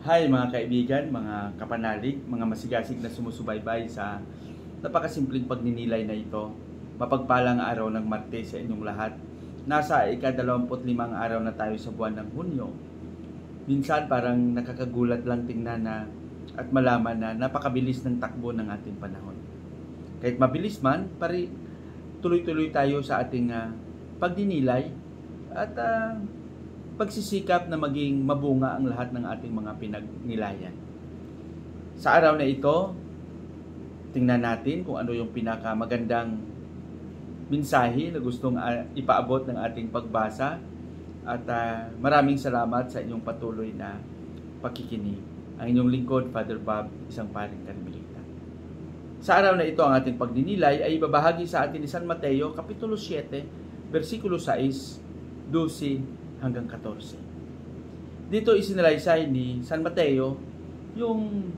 Hi mga kaibigan, mga kapanalig, mga masigasig na sumusubaybay sa napakasimpleng pagninilay na ito. Mapagpalang araw ng Martes sa inyong lahat. Nasa ika-25 araw na tayo sa buwan ng Hunyo. Minsan parang nakakagulat lang tingnan na at malaman na napakabilis ng takbo ng ating panahon. Kahit mabilis man, tuloy-tuloy tayo sa ating pagninilay at pagsisikap na maging mabunga ang lahat ng ating mga pinagnilayan. Sa araw na ito, tingnan natin kung ano yung pinakamagandang mensahe na gustong ipaabot ng ating pagbasa at maraming salamat sa inyong patuloy na pakikinig. Ang inyong lingkod, Father Bob, isang paring Karmelita. Sa araw na ito, ang ating pagninilay ay ibabahagi sa atin ni San Mateo, Kapitulo 7, versikulo 6, 12, hanggang 14. Dito isinalaysay ni San Mateo yung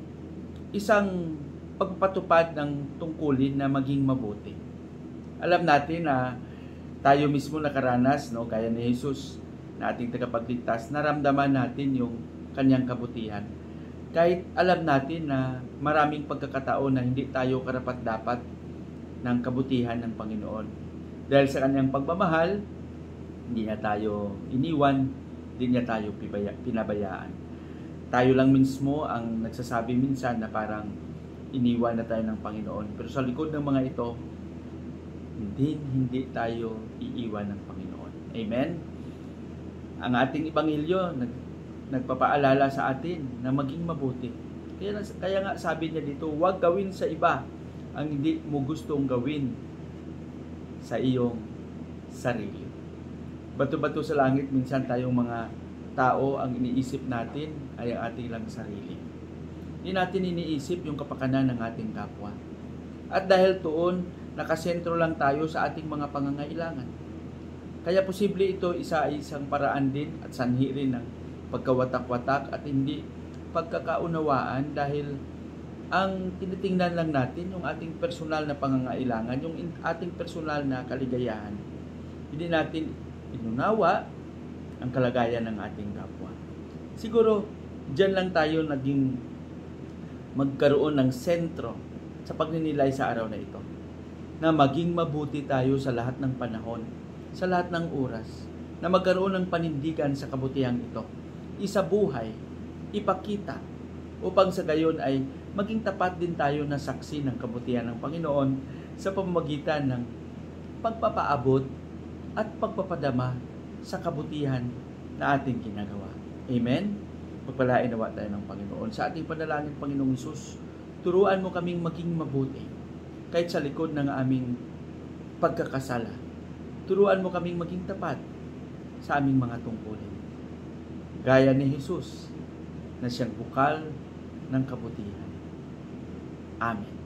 isang pagpapatupad ng tungkulin na maging mabuti. Alam natin na tayo mismo nakaranas, no, gaya ni Jesus na ating tagapagligtas, naramdaman natin yung kanyang kabutihan. Kahit alam natin na maraming pagkakataon na hindi tayo karapat-dapat ng kabutihan ng Panginoon. Dahil sa kanyang pagmamahal, hindi niya tayo iniwan, hindi niya tayo pinabayaan. Tayo lang mismo ang nagsasabi minsan na parang iniwan na tayo ng Panginoon. Pero sa likod ng mga ito, hindi tayo iiwan ng Panginoon. Amen? Ang ating Ebanghelyo nagpapaalala sa atin na maging mabuti. Kaya nga sabi niya dito, huwag gawin sa iba ang hindi mo gustong gawin sa iyong sarili. Bato-bato sa langit, minsan tayong mga tao, ang iniisip natin ay ang ating lang sarili. Hindi natin iniisip yung kapakanan ng ating kapwa. At dahil doon, nakasentro lang tayo sa ating mga pangangailangan. Kaya posible ito isang paraan din at sanhi rin ng pagkawatak-watak at hindi pagkakaunawaan dahil ang tinitingnan lang natin yung ating personal na pangangailangan, yung ating personal na kaligayahan. Hindi natin inunawa ang kalagayan ng ating kapwa. Siguro, dyan lang tayo naging magkaroon ng sentro sa pagninilay sa araw na ito. Na maging mabuti tayo sa lahat ng panahon, sa lahat ng oras, na magkaroon ng panindigan sa kabutihang ito. Isabuhay, ipakita, upang sa gayon ay maging tapat din tayo na saksi ng kabutihan ng Panginoon sa pamamagitan ng pagpapaabot at pagpapadama sa kabutihan na ating ginagawa. Amen? Pagpalain nawa tayo ng Panginoon. Sa ating panalangin, Panginoong Hesus, turuan mo kaming maging mabuti kahit sa likod ng aming pagkakasala. Turuan mo kaming maging tapat sa aming mga tungkulin. Gaya ni Jesus na siyang bukal ng kabutihan. Amen.